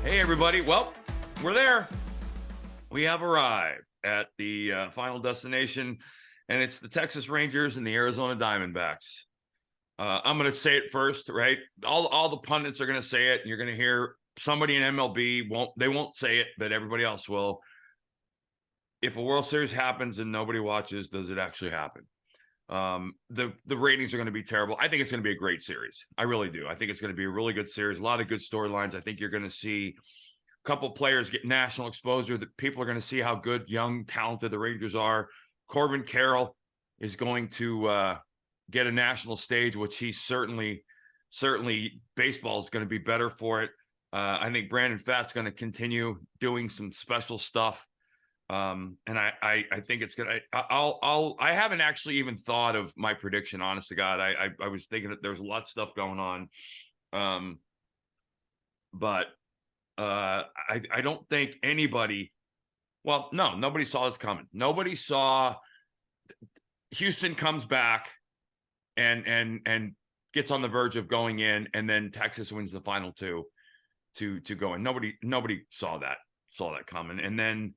Hey, everybody. Well, we're there. We have arrived at the final destination, and it's the Texas Rangers and the Arizona Diamondbacks. I'm going to say it first, right? All the pundits are going to say it, and you're going to hear somebody in MLB won't say it, but everybody else will. If a World Series happens and nobody watches, does it actually happen? The ratings are going to be terrible. I think it's going to be a great series. I really do. I think it's going to be a really good series. A lot of good storylines. I think you're going to see a couple players get national exposure, that people are going to see how good, young, talented the Rangers are. Corbin Carrol is going to get a national stage, which he certainly baseball is going to be better for it. I think Brandon Pfaadt's going to continue doing some special stuff. And I think it's gonna. I haven't actually even thought of my prediction. Honest to God, I was thinking that there's a lot of stuff going on, but I don't think anybody. Well, no, nobody saw this coming. Nobody saw Houston comes back and gets on the verge of going in, and then Texas wins the final two to go in. Nobody saw that coming, and then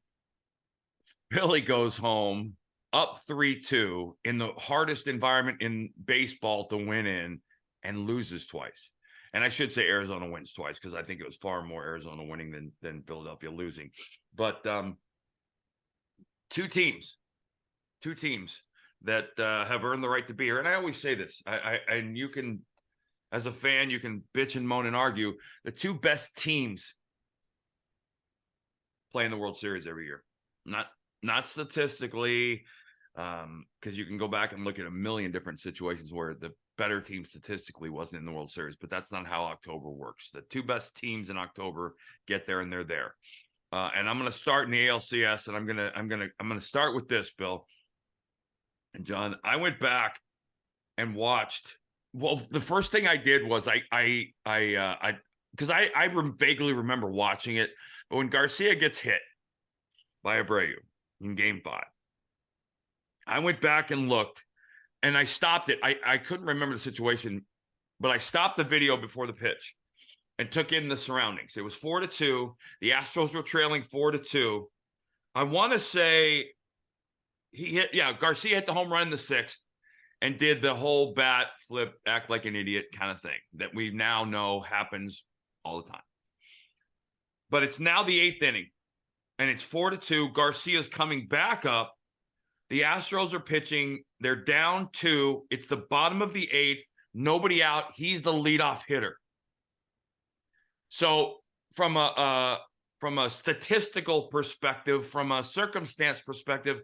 Philly goes home up 3-2 in the hardest environment in baseball to win in and loses twice. And I should say Arizona wins twice, because I think it was far more Arizona winning than Philadelphia losing. But two teams that have earned the right to be here. And I always say this, and you can, as a fan, you can bitch and moan and argue. The two best teams play in the World Series every year. Not statistically, because you can go back and look at a million different situations where the better team statistically wasn't in the World Series, but that's not how October works. The two best teams in October get there, and they're there. And I'm going to start in the ALCS, and I'm going to start with this, Bill and John. I went back and watched. Well, the first thing I did was because I vaguely remember watching it, but when Garcia gets hit by Abreu in Game 5, I went back and looked, and I stopped it. I couldn't remember the situation, but I stopped the video before the pitch and took in the surroundings. It was 4-2. The Astros were trailing 4-2. I want to say Garcia hit the home run in the 6th and did the whole bat flip, act like an idiot kind of thing that we now know happens all the time. But it's now the 8th inning, and it's 4-2. Garcia's coming back up. The Astros are pitching. They're down 2. It's the bottom of the 8th. Nobody out. He's the leadoff hitter. So from a statistical perspective, from a circumstance perspective,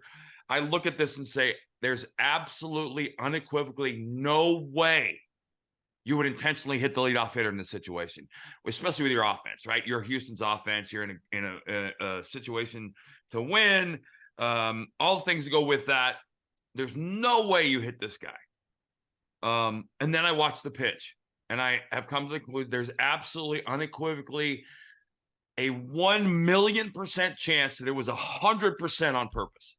I look at this and say, there's absolutely, unequivocally no way you would intentionally hit the leadoff hitter in this situation, especially with your offense, right? You're Houston's offense. You're in a situation to win. All the things that go with that. There's no way you hit this guy. And then I watched the pitch, and I have come to the conclusion there's absolutely, unequivocally a 1,000,000% chance that it was 100% on purpose.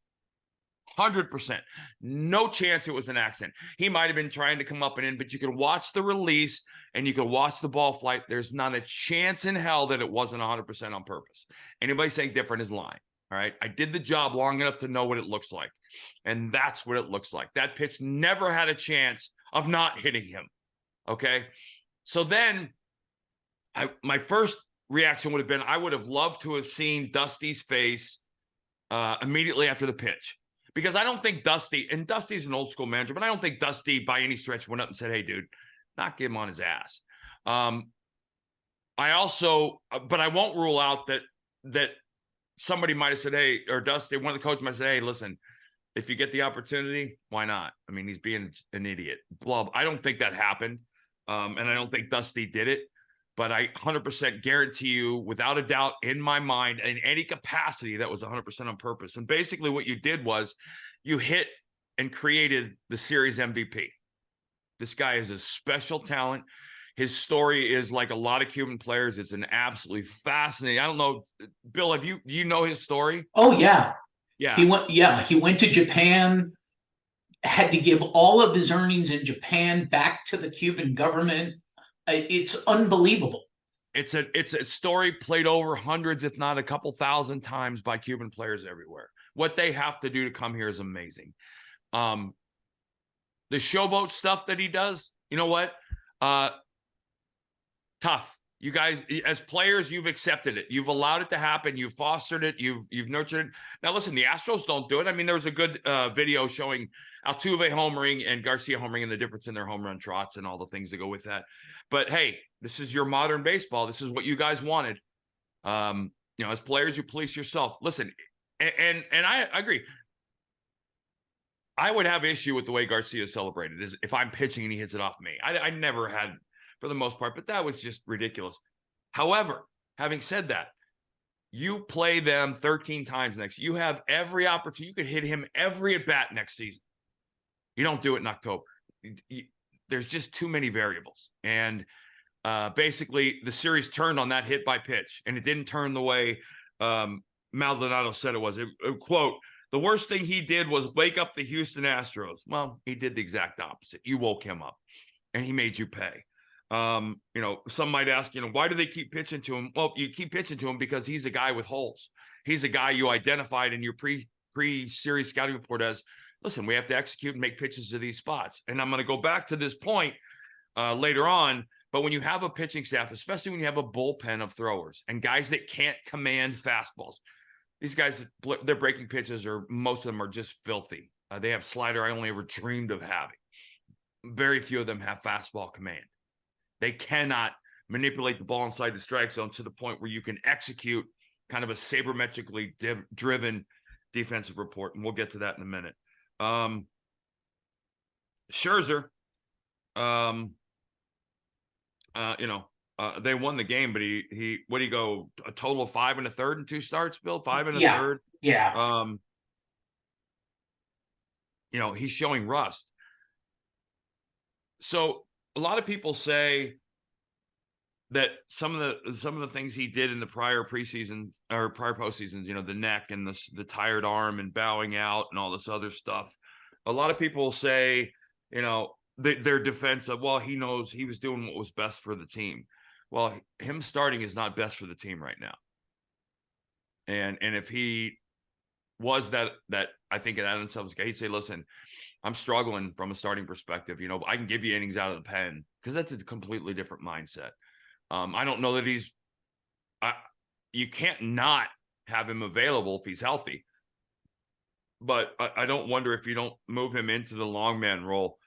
100%. No chance it was an accident. He might have been trying to come up and in, but you could watch the release and you could watch the ball flight. There's not a chance in hell that it wasn't 100% on purpose. Anybody saying different is lying. All right. I did the job long enough to know what it looks like. And that's what it looks like. That pitch never had a chance of not hitting him. Okay. So then my first reaction would have been, I would have loved to have seen Dusty's face immediately after the pitch. Because I don't think Dusty, and Dusty's an old school manager, but I don't think Dusty by any stretch went up and said, hey, dude, knock him on his ass. But I won't rule out that somebody might have said, hey, or Dusty, one of the coaches might say, hey, listen, if you get the opportunity, why not? I mean, he's being an idiot. Blah. I don't think that happened. And I don't think Dusty did it. But I 100% guarantee you, without a doubt in my mind, in any capacity, that was 100% on purpose. And basically what you did was you hit and created the series MVP. This guy is a special talent. His story is like a lot of Cuban players. It's an absolutely fascinating. I don't know, Bill, you know his story? Oh, yeah. Yeah. He went to Japan, had to give all of his earnings in Japan back to the Cuban government. It's unbelievable. it's a story played over hundreds, if not a couple thousand times by Cuban players everywhere. What they have to do to come here is amazing. The showboat stuff that he does, you know what? Tough. You guys, as players, you've accepted it. You've allowed it to happen. You've fostered it. You've nurtured it. Now, listen, the Astros don't do it. I mean, there was a good video showing Altuve homering and Garcia homering and the difference in their home run trots and all the things that go with that. But hey, this is your modern baseball. This is what you guys wanted. As players, you police yourself. Listen, and I agree. I would have issue with the way Garcia celebrated is if I'm pitching and he hits it off me. I never had, for the most part, but that was just ridiculous. However, having said that, you play them 13 times next. You have every opportunity. You could hit him every at bat next season. You don't do it in October. There's just too many variables. And basically, the series turned on that hit by pitch, and it didn't turn the way Maldonado said it was. Quote, the worst thing he did was wake up the Houston Astros. Well, he did the exact opposite. You woke him up, and he made you pay. Some might ask, why do they keep pitching to him? Well, you keep pitching to him because he's a guy with holes. He's a guy you identified in your pre-series scouting report as, listen, we have to execute and make pitches to these spots. And I'm going to go back to this point later on. But when you have a pitching staff, especially when you have a bullpen of throwers and guys that can't command fastballs, these guys, their breaking pitches most of them are just filthy. They have slider I only ever dreamed of having. Very few of them have fastball command. They cannot manipulate the ball inside the strike zone to the point where you can execute kind of a sabermetrically driven defensive report. And we'll get to that in a minute. Scherzer, they won the game, but he what do you go a total of 5 1/3 in 2 starts, Bill? 5 1/3. Yeah. He's showing rust. So a lot of people say that some of the things he did in the prior preseason or prior postseasons, the neck and the tired arm and bowing out and all this other stuff. A lot of people say, their defense of, well, he knows he was doing what was best for the team. Well, him starting is not best for the team right now. And if he was that I think that himself, he'd say, listen, I'm struggling from a starting perspective. I can give you innings out of the pen because that's a completely different mindset. I don't know that you can't not have him available if he's healthy. But I don't wonder if you don't move him into the long man role,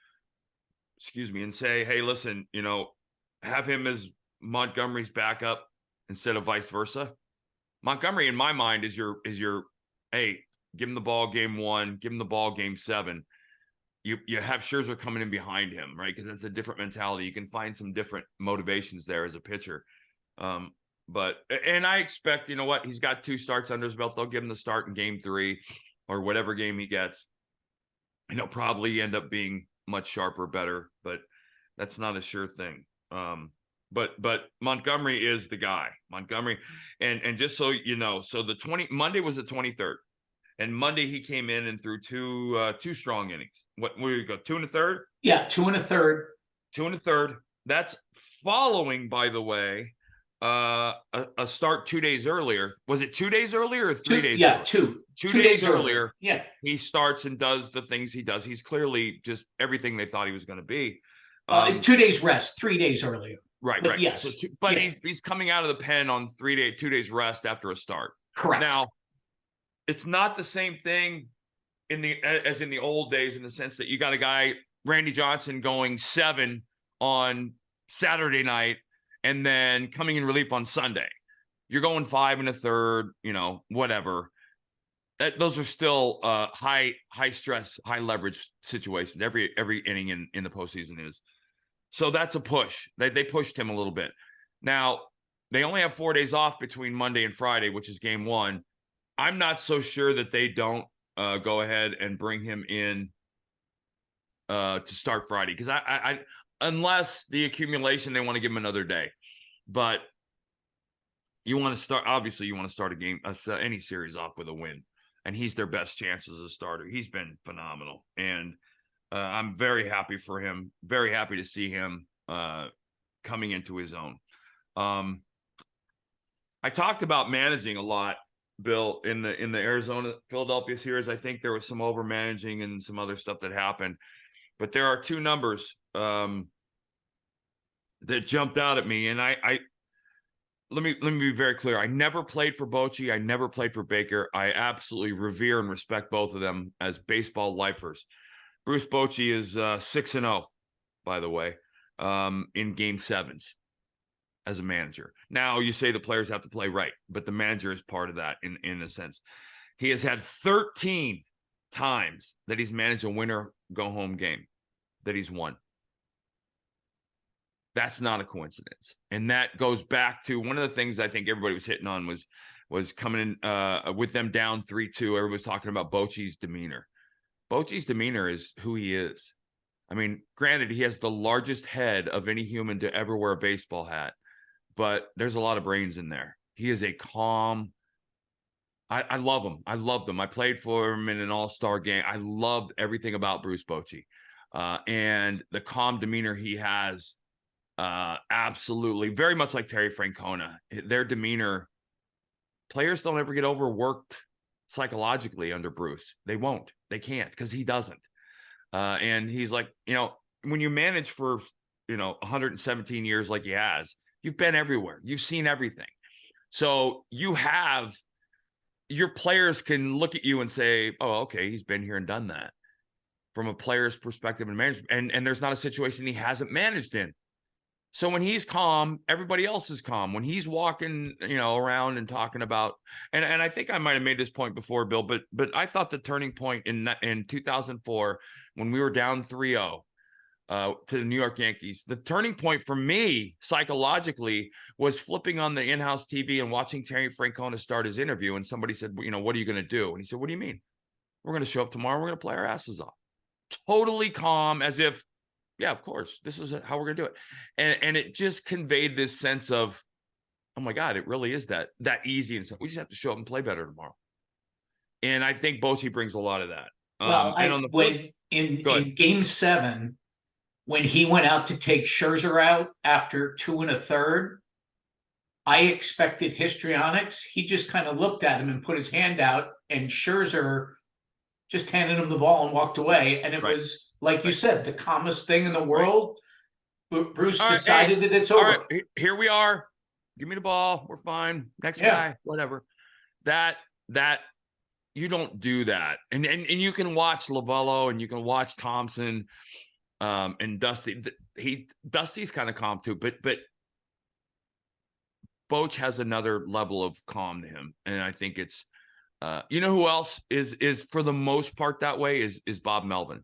and say, hey, listen, have him as Montgomery's backup instead of vice versa. Montgomery, in my mind, is your hey, give him the ball game 1, give him the ball game 7. You have Scherzer coming in behind him, right? Because that's a different mentality. You can find some different motivations there as a pitcher. But I expect, he's got 2 starts under his belt. They'll give him the start in game 3 or whatever game he gets. And he'll probably end up being much sharper, better, but that's not a sure thing. But Montgomery is the guy. Montgomery, and just so you know, so Monday was the 23rd, and Monday he came in and threw two strong innings. Where we go, 2 1/3? Yeah, 2 1/3. 2 1/3. That's following, by the way, a start 2 days earlier. Was it 2 days earlier or 3 days? Yeah, earlier? Two days earlier. Yeah, he starts and does the things he does. He's clearly just everything they thought he was going to be. 2 days rest, 3 days earlier. Right, but right. Yes, he's coming out of the pen on 2 days rest after a start. Correct. Now, it's not the same thing as in the old days, in the sense that you got a guy, Randy Johnson, going 7 on Saturday night and then coming in relief on Sunday. You're going 5 1/3, whatever. Those are still high stress, high leverage situations. Every inning in the postseason is. So that's a push. They pushed him a little bit. Now, they only have 4 days off between Monday and Friday, which is game 1. I'm not so sure that they don't go ahead and bring him in to start Friday, because I unless the accumulation, they want to give him another day. But you want to start, obviously you want to start a game, any series off with a win. And he's their best chance as a starter. He's been phenomenal. And I'm very happy for him. Very happy to see him coming into his own. I talked about managing a lot, Bill, in the Arizona Philadelphia series. I think there was some over managing and some other stuff that happened, but there are two numbers that jumped out at me, and I let me be very clear. I never played for Bochy. I never played for Baker. I absolutely revere and respect both of them as baseball lifers. Bruce Bochy is 6-0, by the way, in game sevens as a manager. Now you say the players have to play right, but the manager is part of that in a sense. He has had 13 times that he's managed a winner go home game that he's won. That's not a coincidence. And that goes back to one of the things I think everybody was hitting on was coming in with them down 3-2. Everybody's talking about Bochy's demeanor. Bochy's demeanor is who he is. I mean, granted, he has the largest head of any human to ever wear a baseball hat, but there's a lot of brains in there. He is a calm. I love him. I loved him. I played for him in an all-star game. I loved everything about Bruce Bochy. And the calm demeanor he has, absolutely, very much like Terry Francona. Their demeanor, players don't ever get overworked psychologically under Bruce. They won't. They can't, because he doesn't. And he's like, when you manage for 117 years like he has, you've been everywhere. You've seen everything. So your players can look at you and say, oh, okay, he's been here and done that from a player's perspective and management. And there's not a situation he hasn't managed in. So when he's calm, everybody else is calm. When he's walking, around and talking about, and I think I might have made this point before, Bill, but I thought the turning point in 2004, when we were down 3-0 to the New York Yankees, the turning point for me psychologically was flipping on the in-house TV and watching Terry Francona start his interview. And somebody said, what are you going to do? And he said, what do you mean? We're going to show up tomorrow. We're going to play our asses off. Totally calm, as if, yeah, of course, this is how we're going to do it. And it just conveyed this sense of, oh my God, it really is that easy. And we just have to show up and play better tomorrow. And I think Bochy brings a lot of that. Well, in game 7, when he went out to take Scherzer out after 2 1/3, I expected histrionics. He just kind of looked at him and put his hand out, and Scherzer just handed him the ball and walked away. And it was, like you said, the calmest thing in the world. Bruce decided that it's over. All right, here we are. Give me the ball. We're fine. Next guy, whatever. That you don't do that. And you can watch Lovello and you can watch Thompson and Dusty. Dusty's kind of calm too, but Boch has another level of calm to him. And I think it's who else is for the most part that way is Bob Melvin.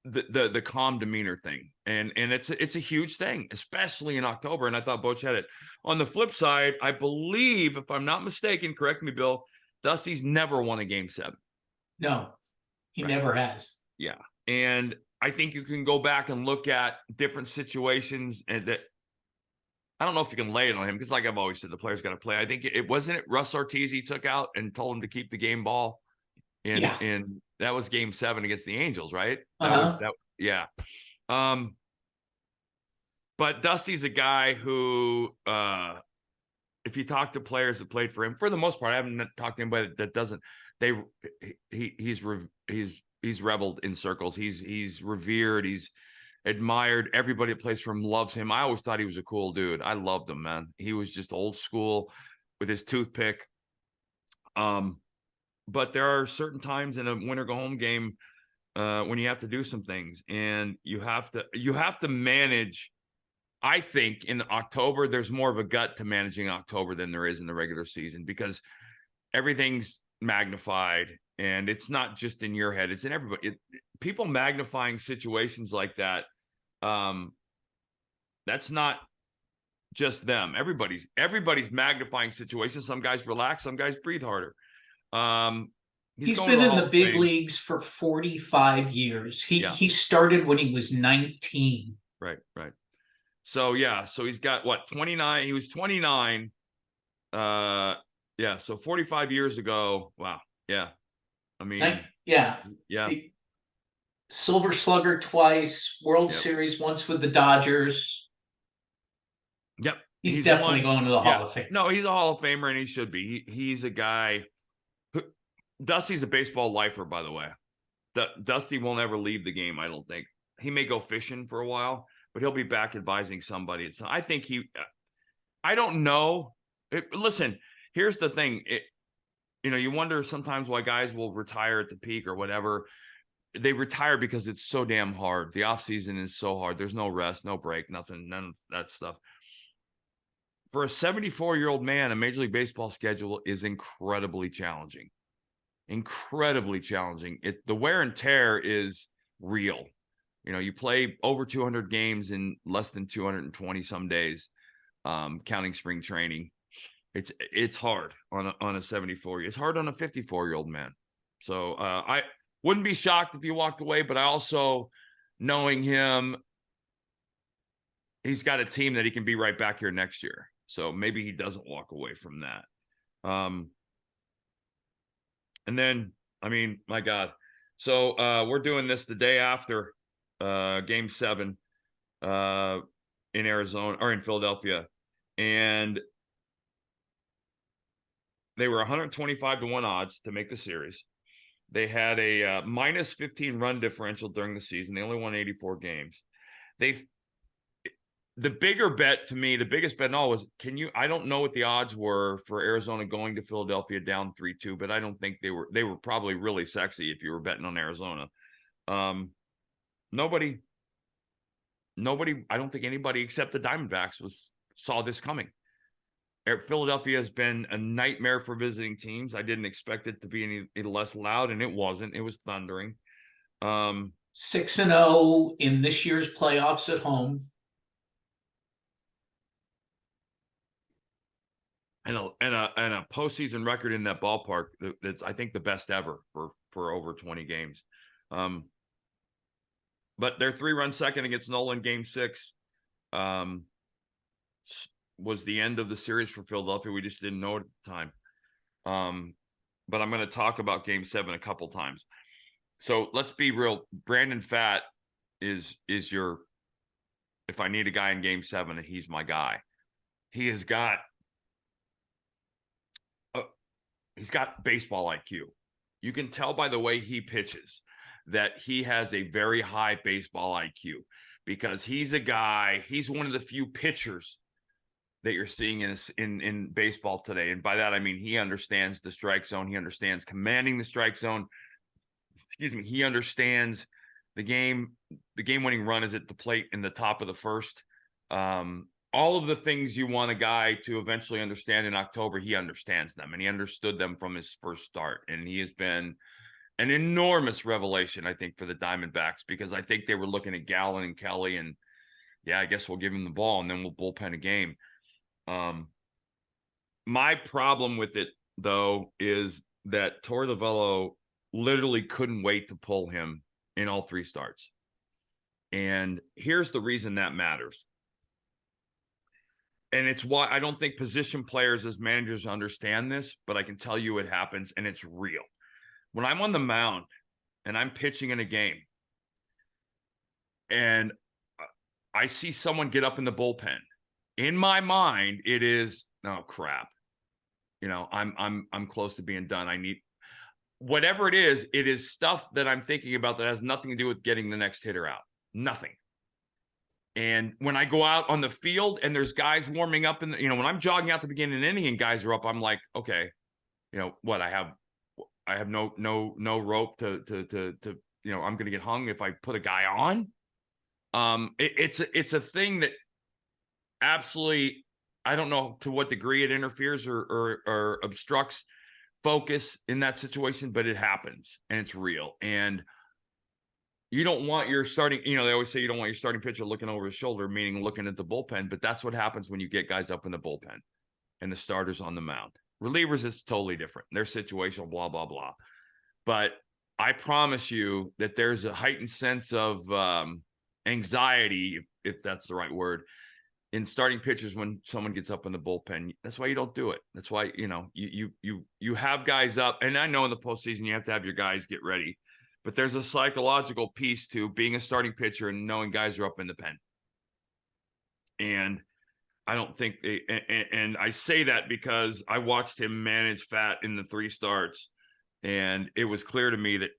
The calm demeanor thing, and it's a huge thing, especially in October. And I thought Boch had it. On the flip side, I believe, if I'm not mistaken, correct me, Bill, Dusty's never won a game 7. No, he never has. Yeah, and I think you can go back and look at different situations, and that I don't know if you can lay it on him, because like I've always said, the player's got to play. I think it wasn't Russ Ortiz he took out and told him to keep the game ball. And that was game 7 against the Angels, right? Yeah. But Dusty's a guy who, if you talk to players that played for him, for the most part, I haven't talked to anybody that doesn't. He's reveled in circles. He's revered. He's admired. Everybody that plays for him loves him. I always thought he was a cool dude. I loved him, man. He was just old school with his toothpick. But there are certain times in a winner go home game when you have to do some things, and you have to manage. I think in October, there's more of a gut to managing October than there is in the regular season, because everything's magnified, and it's not just in your head, it's in everybody. People magnifying situations like that. That's not just them. Everybody's magnifying situations. Some guys relax, some guys breathe harder. He's been in the big leagues for 45 years. He started when he was 19. Right. So he's got 29. He was 29. So 45 years ago. Wow. Yeah. I mean, Silver Slugger twice, World Series once with the Dodgers. Yep. He's definitely going to the Hall of Fame. No, he's a Hall of Famer, and he should be. He's a guy who, Dusty's a baseball lifer, by the way. Dusty will never leave the game, I don't think. He may go fishing for a while, but he'll be back advising somebody. I think I don't know. Listen, here's the thing. You wonder sometimes why guys will retire at the peak or whatever. They retire because it's so damn hard. The offseason is so hard. There's no rest, no break, nothing, none of that stuff. For a 74-year-old man, a Major League Baseball schedule is incredibly challenging. Incredibly challenging. The wear and tear is real. You play over 200 games in less than 220 some days, counting spring training. It's hard on a 74. It's hard on a 54-year-old man. So I wouldn't be shocked if he walked away, but I also, knowing him, he's got a team that he can be right back here next year. So maybe he doesn't walk away from that. And then, my God. So we're doing this the day after Game 7 in Arizona or in Philadelphia. And they were 125-1 odds to make the series. They had a minus 15 run differential during the season. They only won 84 games. The bigger bet to me, the biggest bet in all was, I don't know what the odds were for Arizona going to Philadelphia down 3-2, but I don't think they were probably really sexy if you were betting on Arizona. Nobody, I don't think anybody except the Diamondbacks saw this coming. Philadelphia has been a nightmare for visiting teams. I didn't expect it to be any less loud, and it wasn't. It was thundering. 6-0 in this year's playoffs at home. And a postseason record in that ballpark that's, I think, the best ever for over 20 games. But their 3-run second against Nola in Game 6 was the end of the series for Philadelphia. We just didn't know it at the time. But I'm going to talk about Game 7 a couple times. So let's be real. Brandon Pfaadt is your, if I need a guy in Game 7, he's my guy. He's got baseball IQ. You can tell by the way he pitches that he has a very high baseball IQ, because he's one of the few pitchers that you're seeing in baseball today. And by that, I mean, he understands the strike zone. He understands commanding the strike zone. He understands the game-winning run is at the plate in the top of the first. All of the things you want a guy to eventually understand in October, he understands them, and he understood them from his first start. And he has been an enormous revelation, I think, for the Diamondbacks, because I think they were looking at Gallen and Kelly, and I guess we'll give him the ball and then we'll bullpen a game. My problem with it, though, is that Torey Lovullo literally couldn't wait to pull him in all 3 starts. And here's the reason that matters. And it's why I don't think position players as managers understand this, but I can tell you it happens, and it's real. When I'm on the mound and I'm pitching in a game and I see someone get up in the bullpen, in my mind, it is, oh crap. I'm close to being done. I need whatever it is stuff that I'm thinking about that has nothing to do with getting the next hitter out. Nothing. And when I go out on the field and there's guys warming up when I'm jogging out the beginning of the inning and guys are up, I'm like, okay, what, I have no rope to I'm going to get hung if I put a guy on. It's a thing that absolutely, I don't know to what degree it interferes or obstructs focus in that situation, but it happens and it's real. And you don't want your starting, they always say you don't want your starting pitcher looking over his shoulder, meaning looking at the bullpen, but that's what happens when you get guys up in the bullpen and the starters on the mound. Relievers is totally different. They're situational, blah, blah, blah. But I promise you that there's a heightened sense of anxiety, if that's the right word, in starting pitchers when someone gets up in the bullpen. That's why you don't do it. That's why, you have guys up. And I know in the postseason you have to have your guys get ready. But there's a psychological piece to being a starting pitcher and knowing guys are up in the pen. And I don't think and I say that because I watched him manage Pfaadt in the 3 starts, and it was clear to me that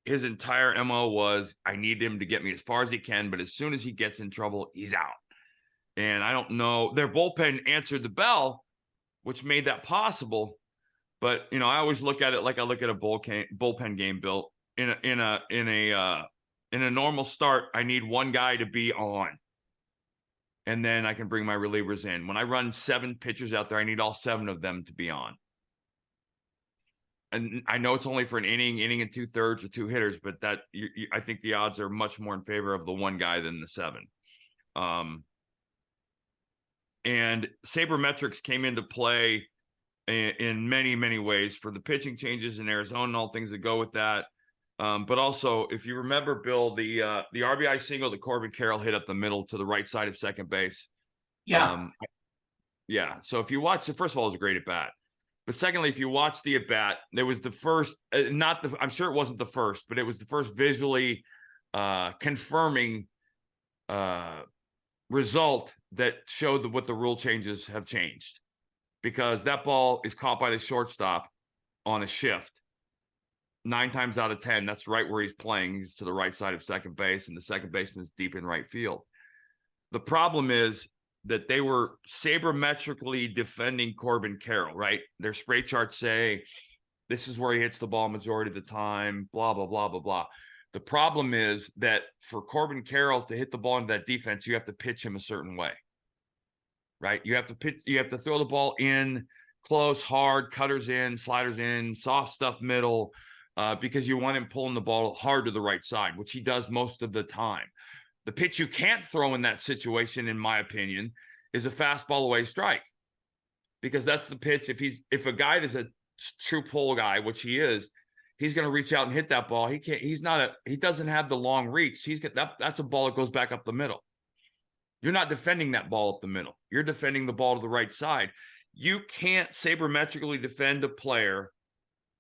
his entire MO was, I need him to get me as far as he can, but as soon as he gets in trouble, he's out. And I don't know, their bullpen answered the bell, which made that possible. But, you know, I always look at it like I look at a bullpen game, Bill. In a normal start, I need one guy to be on, and then I can bring my relievers in. When I run 7 pitchers out there, I need all 7 of them to be on. And I know it's only for an inning and 2/3 or 2 hitters, but that I think the odds are much more in favor of the one guy than the 7. And sabermetrics came into play in many, many ways for the pitching changes in Arizona and all things that go with that. But also, if you remember, Bill, the RBI single that Corbin Carrol hit up the middle to the right side of second base. Yeah. Yeah. So if you watch it, first of all, it was a great at bat. But secondly, if you watch the at bat, there was the first, I'm sure it wasn't the first, but it was the first visually confirming result that showed what the rule changes have changed. Because that ball is caught by the shortstop on a shift. 9 times out of 10, that's right where he's playing. He's to the right side of second base, and the second baseman is deep in right field. The problem is that they were sabermetrically defending Corbin Carrol, right? Their spray charts say this is where he hits the ball majority of the time, blah, blah, blah, blah, blah. The problem is that for Corbin Carrol to hit the ball into that defense, you have to pitch him a certain way, right? You have to throw the ball in close, hard, cutters in, sliders in, soft stuff middle, because you want him pulling the ball hard to the right side, which he does most of the time. The pitch you can't throw in that situation, in my opinion, is a fastball away strike, because that's the pitch. If a guy is a true pull guy, which he is, he's going to reach out and hit that ball. He doesn't have the long reach. That's a ball that goes back up the middle. You're not defending that ball up the middle. You're defending the ball to the right side. You can't sabermetrically defend a player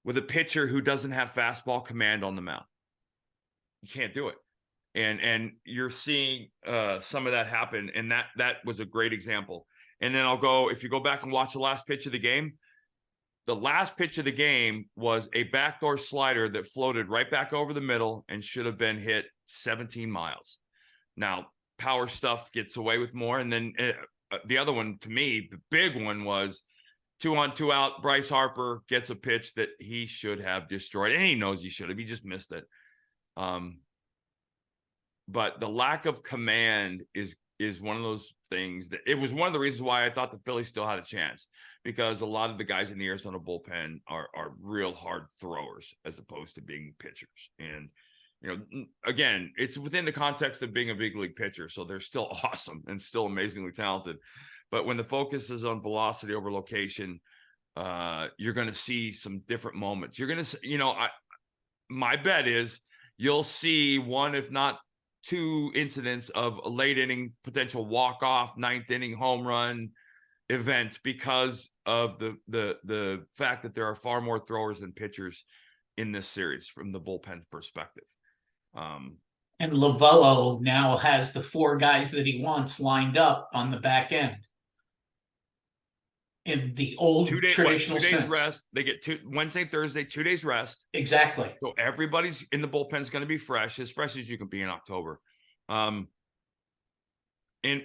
with a pitcher who doesn't have fastball command on the mound. You can't do it. And you're seeing some of that happen, and that was a great example. And then if you go back and watch the last pitch of the game was a backdoor slider that floated right back over the middle and should have been hit 17 miles. Now, power stuff gets away with more. And then the other one, to me, the big one was 2 on 2 out. Bryce Harper gets a pitch that he should have destroyed, and he knows he should have. He just missed it. But the lack of command is one of those things that it was one of the reasons why I thought the Phillies still had a chance, because a lot of the guys in the Arizona bullpen are real hard throwers as opposed to being pitchers. And, you know, again, it's within the context of being a big league pitcher, so they're still awesome and still amazingly talented. But when the focus is on velocity over location, you're going to see some different moments. You're going to, you know, my bet is you'll see one, if not 2 incidents of a late inning potential walk-off, 9th inning home run event, because of the fact that there are far more throwers than pitchers in this series from the bullpen perspective. And Lovello now has the 4 guys that he wants lined up on the back end. In the old traditional 2 days sense. rest. They get Wednesday, Thursday, 2 days rest. Exactly. So everybody's in the bullpen is going to be fresh as you can be in October. And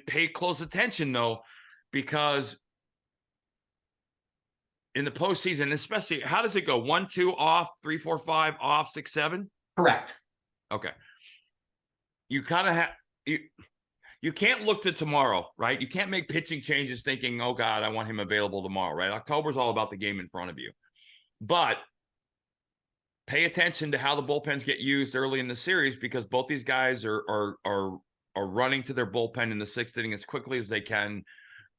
pay close attention, though, because in the postseason, especially, how does it go? 1, 2 off, 3, 4, 5 off, 6, 7? Correct. Okay. You kind of have you can't look to tomorrow, right? You can't make pitching changes thinking, oh God, I want him available tomorrow, right? October's all about the game in front of you. But pay attention to how the bullpens get used early in the series, because both these guys are running to their bullpen in the 6th inning as quickly as they can.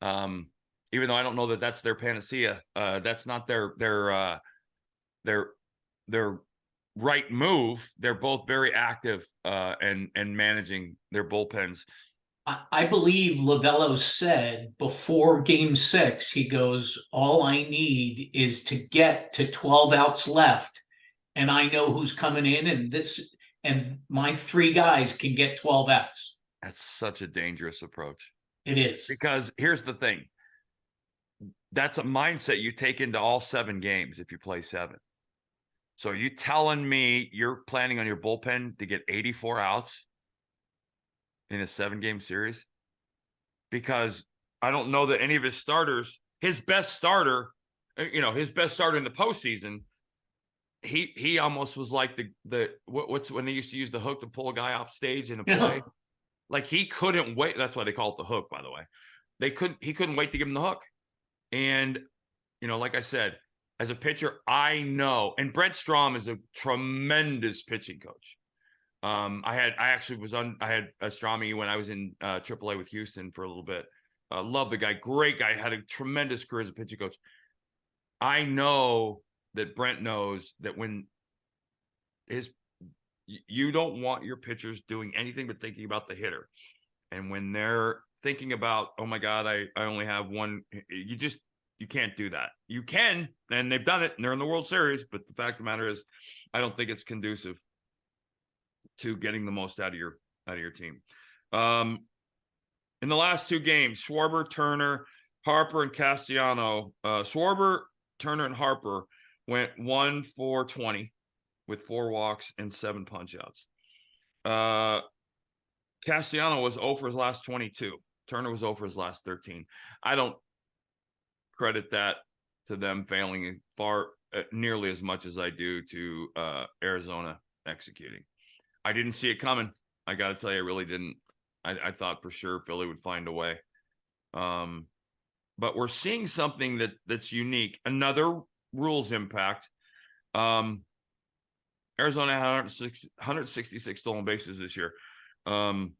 Even though I don't know that that's their panacea, that's not their right move. They're both very active and managing their bullpens. I believe Lovello said before game 6, he goes, all I need is to get to 12 outs left, and I know who's coming in, and my 3 guys can get 12 outs. That's such a dangerous approach. It is. Because here's the thing. That's a mindset you take into all 7 games if you play 7. So are you telling me you're planning on your bullpen to get 84 outs in a 7-game series? Because I don't know that any of his starters, his best starter in the postseason, he almost was like what's when they used to use the hook to pull a guy off stage in a play. Like he couldn't wait. That's why they call it the hook, by the way. He couldn't wait to give him the hook. And, like I said, as a pitcher, I know, and Brent Strom is a tremendous pitching coach. I had Strami when I was in AAA with Houston for a little bit. Love the guy, great guy, had a tremendous career as a pitching coach. I know that Brent knows that when you don't want your pitchers doing anything but thinking about the hitter. And when they're thinking about, oh my God, I only have one, you can't do that. You can, and they've done it, and they're in the World Series. But the fact of the matter is, I don't think it's conducive to getting the most out of your team. In the last 2 games, Schwarber, Turner, Harper, and Castellano. Schwarber, Turner, and Harper went 1 for 20 with 4 walks and 7 punch-outs. Castellano was 0 for his last 22. Turner was 0 for his last 13. I don't credit that to them failing nearly as much as I do to Arizona executing. I didn't see it coming. I got to tell you, I really didn't. I thought for sure Philly would find a way. But we're seeing something that's unique. Another rules impact. Arizona had 166 stolen bases this year. And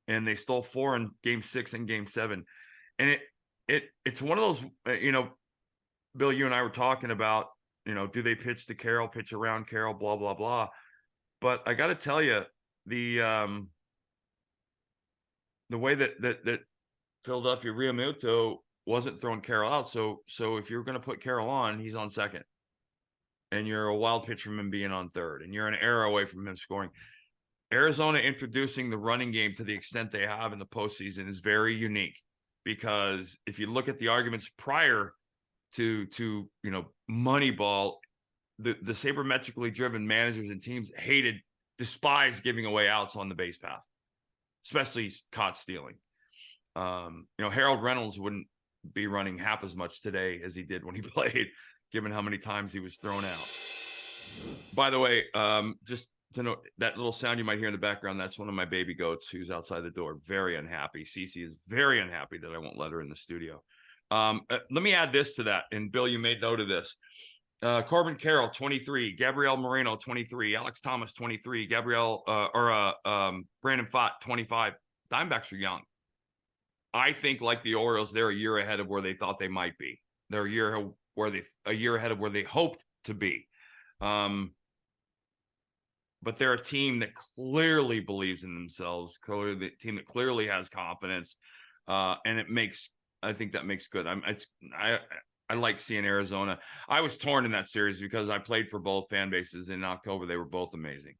they stole 4 in Game 6 and Game 7. And it's one of those, Bill, you and I were talking about, do they pitch to Carroll, pitch around Carroll, blah, blah, blah. But I got to tell you, the way that Philadelphia Realmuto wasn't throwing Carroll out. So if you're going to put Carroll on, he's on second. And you're a wild pitch from him being on third. And you're an error away from him scoring. Arizona introducing the running game to the extent they have in the postseason is very unique. Because if you look at the arguments prior to Moneyball, the sabermetrically driven managers and teams despised giving away outs on the base path, especially caught stealing. Harold Reynolds wouldn't be running half as much today as he did when he played, given how many times he was thrown out. By the way, just to know, that little sound you might hear in the background, that's one of my baby goats who's outside the door, very unhappy. Cece is very unhappy that I won't let her in the studio. Let me add this to that. And Bill, you made note of this. Corbin Carrol, 23. Gabriel Moreno, 23. Alex Thomas, 23. Brandon Pfaadt, 25. Diamondbacks are young. I think, like the Orioles, they're a year ahead of where they thought they might be. They're a year ahead of where they hoped to be. But they're a team that clearly believes in themselves, clearly a team that clearly has confidence, and I think that makes good. I like seeing Arizona. I was torn in that series because I played for both fan bases in October. They were both amazing.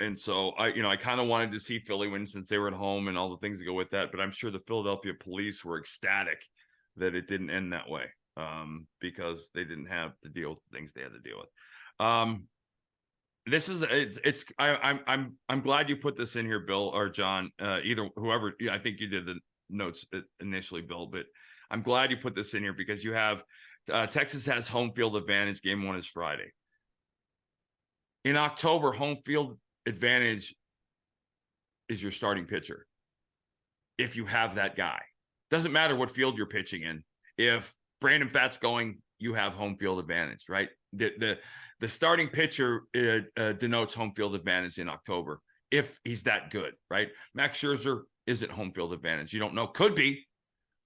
And so I kind of wanted to see Philly win since they were at home and all the things that go with that. But I'm sure the Philadelphia police were ecstatic that it didn't end that way, because they didn't have to deal with the things they had to deal with. I'm glad you put this in here, Bill or John, whoever. I think you did the notes initially, Bill, but I'm glad you put this in here because you have Texas has home field advantage. Game 1 is Friday. In October, home field advantage is your starting pitcher. If you have that guy, doesn't matter what field you're pitching in. If Brandon Pfaadt's going, you have home field advantage, right? The starting pitcher denotes home field advantage in October if he's that good, right? Max Scherzer isn't home field advantage. You don't know. Could be.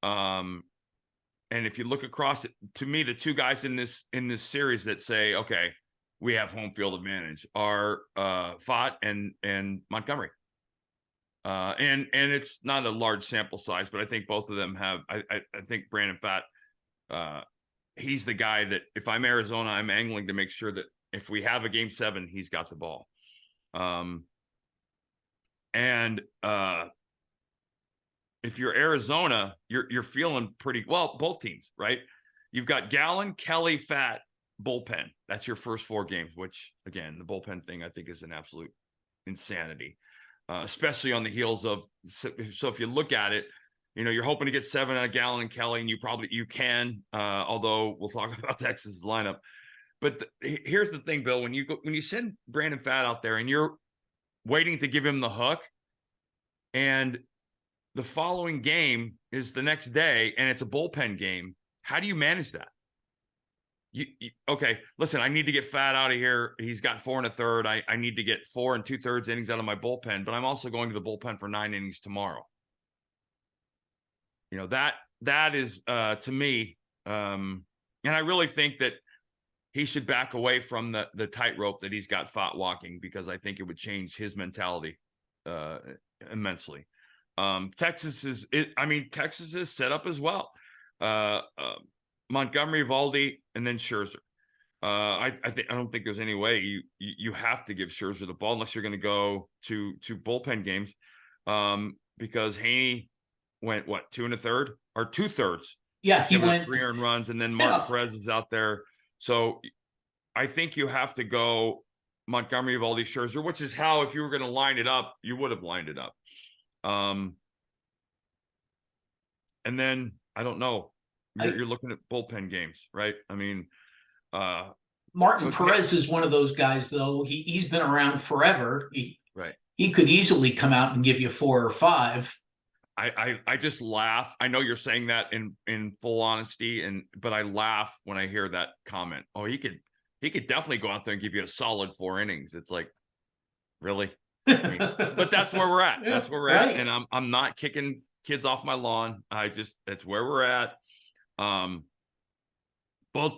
And if you look across it, to me, the two guys in this series that say, okay, we have home field advantage are Pfaadt and Montgomery. And it's not a large sample size, but I think both of them have. I think Brandon Pfaadt, he's the guy that if I'm Arizona, I'm angling to make sure that if we have a Game 7, he's got the ball. if you're Arizona, you're feeling pretty well, both teams, right? You've got Gallen, Kelly, Pfaadt, bullpen. That's your first 4 games, which again, the bullpen thing I think is an absolute insanity, especially on the heels of, so if you look at it, you're hoping to get 7 out of Gallen and Kelly, and you can, although we'll talk about Texas's lineup. But here's the thing, Bill, when you send Brandon Pfaadt out there and you're waiting to give him the hook, and the following game is the next day and it's a bullpen game, how do you manage that? Okay, listen, I need to get Pfaadt out of here. He's got 4 1/3. I need to get 4 2/3 innings out of my bullpen, but I'm also going to the bullpen for 9 innings tomorrow. That is to me, and I really think that he should back away from the tightrope that he's got Pfaadt walking, because I think it would change his mentality immensely. Texas is set up as well. Montgomery, Valdi, and then Scherzer. I don't think there's any way you have to give Scherzer the ball unless you're going to go to bullpen games, because Haney went 2 1/3 or 2/3. Yeah, he went 3 earned runs, and then Martin Perez is out there. So I think you have to go Montgomery, Valdi, Scherzer, which is how, if you were going to line it up, you would have lined it up. And then I don't know. You're looking at bullpen games, right? I mean, Martin Perez is one of those guys, though. He's been around forever. Right. He could easily come out and give you 4 or 5. I just laugh. I know you're saying that in full honesty, but I laugh when I hear that comment. Oh, he could definitely go out there and give you a solid 4 innings. It's like, really? But that's where we're at. That's where we're at. And I'm not kicking kids off my lawn. That's where we're at. Both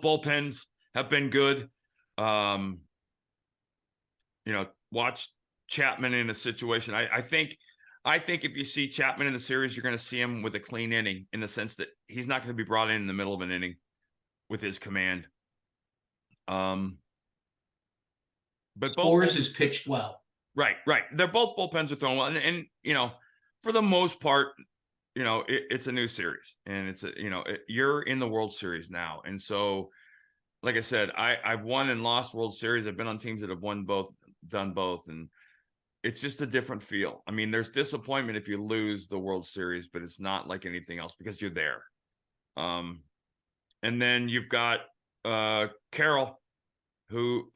bullpens have been good. Watch Chapman in a situation. I think if you see Chapman in the series, you're going to see him with a clean inning, in the sense that he's not going to be brought in the middle of an inning with his command. But Spores is pitched well. Right. They're both bullpens are throwing well, and for the most part, it's a new series, and you're in the World Series now, and so, like I said, I've won and lost World Series. I've been on teams that have won both, done both, and it's just a different feel. I mean, there's disappointment if you lose the World Series, but it's not like anything else because you're there. And then you've got Carrol, who,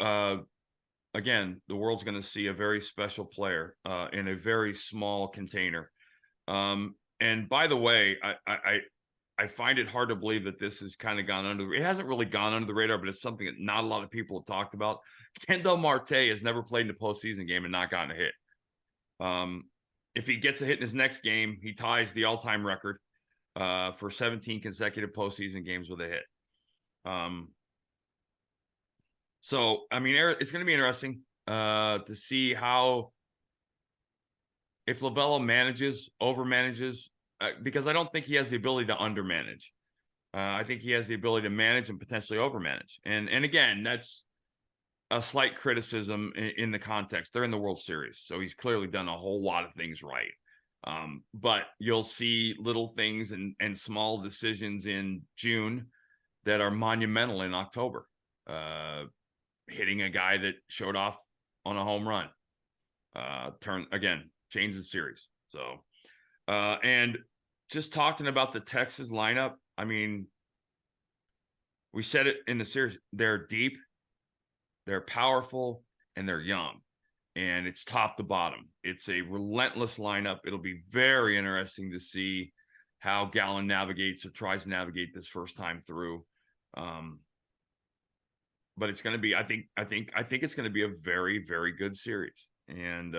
again, the world's going to see a very special player in a very small container. And by the way, I find it hard to believe that this has kind of gone under. It hasn't really gone under the radar, but it's something that not a lot of people have talked about. Kendall Marte has never played in a postseason game and not gotten a hit. If he gets a hit in his next game, he ties the all-time record for 17 consecutive postseason games with a hit. So, I mean, it's going to be interesting to see how, if Lovullo overmanages, because I don't think he has the ability to undermanage. I think he has the ability to manage and potentially overmanage. And again, that's a slight criticism in the context. They're in the World Series, so he's clearly done a whole lot of things right. But you'll see little things and small decisions in June that are monumental in October. Hitting a guy that showed off on a home run. Change the series. So, and just talking about the Texas lineup, I mean, we said it in the series, they're deep, they're powerful, and they're young. And it's top to bottom. It's a relentless lineup. It'll be very interesting to see how Gallen navigates or tries to navigate this first time through. But it's going to be, I think it's going to be a very, very good series. And,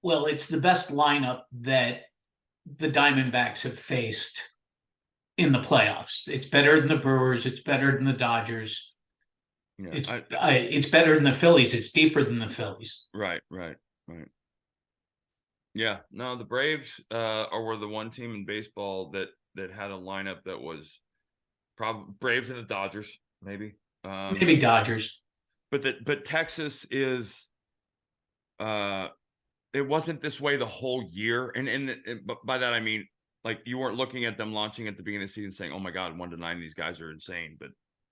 well, it's the best lineup that the Diamondbacks have faced in the playoffs. It's better than the Brewers. It's better than the Dodgers. Yeah, it's better than the Phillies. It's deeper than the Phillies. Right. Yeah, no, the Braves were the one team in baseball that had a lineup that was probably Braves and the Dodgers, maybe. Maybe Dodgers. But Texas is it wasn't this way the whole year. And by that, I mean, like, you weren't looking at them launching at the beginning of the season saying, oh my God, 1-9, these guys are insane.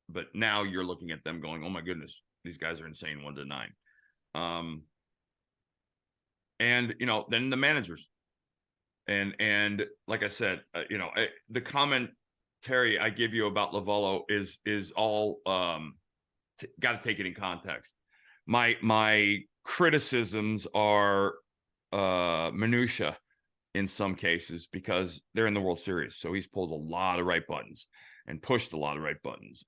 But now you're looking at them going, oh my goodness, these guys are insane, 1-9. And, then the managers. And like I said, the commentary I give you about Lovello is all got to take it in context. My criticisms are minutia in some cases because they're in the World Series. So he's pulled a lot of right buttons and pushed a lot of right buttons.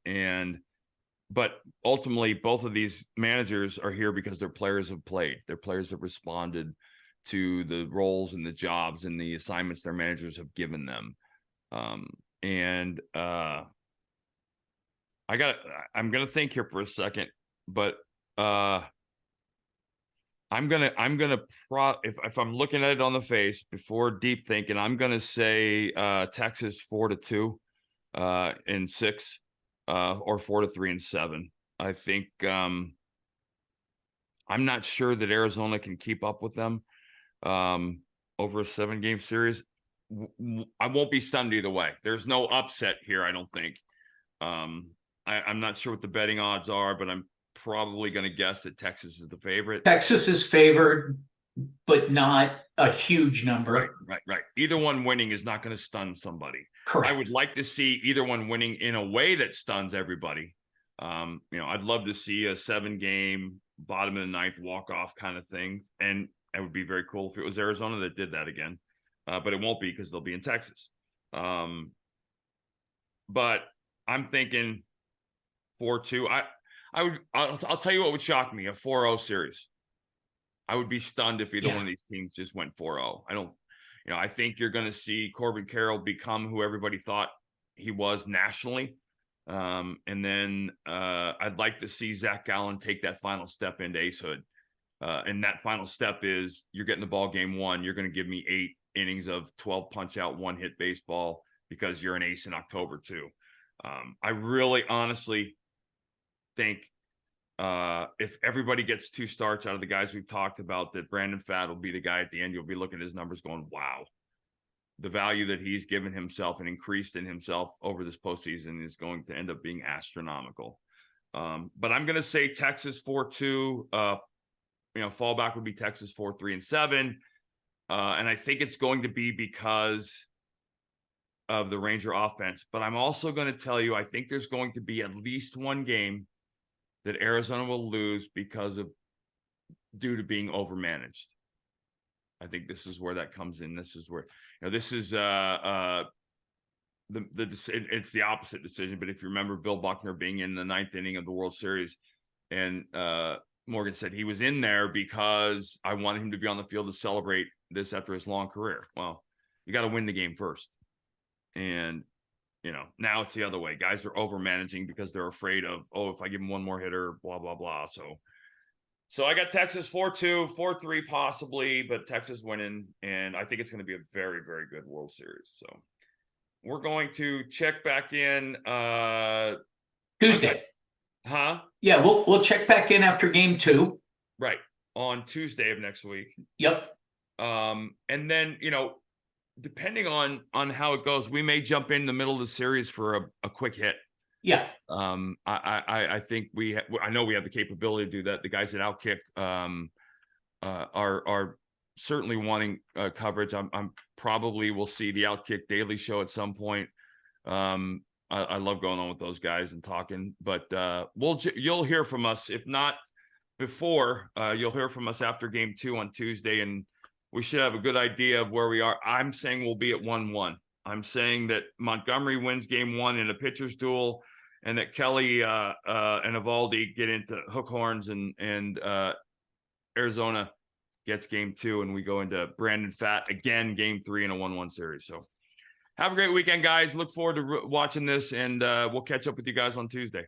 But ultimately, both of these managers are here because their players have played. Their players have responded to the roles and the jobs and the assignments their managers have given them. I'm gonna think here for a second, but if I'm looking at it on the face before deep thinking, I'm gonna say Texas 4-2 in 6 or 4-3 in 7. I think I'm not sure that Arizona can keep up with them over a 7-game series. I won't be stunned either way. There's no upset here, I don't think. I'm not sure what the betting odds are, but I'm probably going to guess that Texas is the favorite. Texas is favored, but not a huge number. Right. Either one winning is not going to stun somebody. Correct. I would like to see either one winning in a way that stuns everybody. I'd love to see a 7-game bottom of the 9th walk-off kind of thing. And it would be very cool if it was Arizona that did that again. But it won't be because they'll be in Texas. But I'm thinking 4-2. I'll tell you what would shock me, a 4-0 series. I would be stunned if either one of these teams just went 4-0. I think you're going to see Corbin Carrol become who everybody thought he was nationally. And then I'd like to see Zach Gallen take that final step into acehood. And that final step is you're getting the ball game 1. You're going to give me 8 innings of 12 punch out, 1-hit baseball because you're an ace in October too. I really honestly think if everybody gets 2 starts out of the guys we've talked about, that Brandon Pfaadt will be the guy at the end. You'll be looking at his numbers going, wow, the value that he's given himself and increased in himself over this postseason is going to end up being astronomical. But I'm going to say Texas 4-2. Fallback would be Texas 4-3 and 7. And I think it's going to be because of the Ranger offense. But I'm also going to tell you, I think there's going to be at least one game that Arizona will lose due to being overmanaged. I think this is where that comes in. This is where, this is it's the opposite decision. But if you remember Bill Buckner being in the 9th inning of the World Series, and Morgan said he was in there because I wanted him to be on the field to celebrate this after his long career. Well, you got to win the game first. And, now it's the other way. Guys are over managing because they're afraid of, if I give him one more hitter, blah, blah, blah. So I got Texas 4-2, 4-3 possibly, but Texas winning. And I think it's going to be a very, very good World Series. So we're going to check back in Tuesday. Huh? Yeah, we'll check back in after game 2. Right. On Tuesday of next week. Yep. And then, depending on how it goes, we may jump in the middle of the series for a quick hit. Yeah. I think I know we have the capability to do that. The guys at OutKick are certainly wanting coverage. I'm probably will see the OutKick Daily Show at some point. I love going on with those guys and talking, but you'll hear from us. If not before, you'll hear from us after game 2 on Tuesday, and we should have a good idea of where we are. I'm saying we'll be at 1-1. I'm saying that Montgomery wins game 1 in a pitcher's duel, and that Kelly and Evaldi get into hook horns, and Arizona gets game 2, and we go into Brandon Pfaadt again, game 3 in a 1-1 series. So have a great weekend, guys. Look forward to watching this, and we'll catch up with you guys on Tuesday.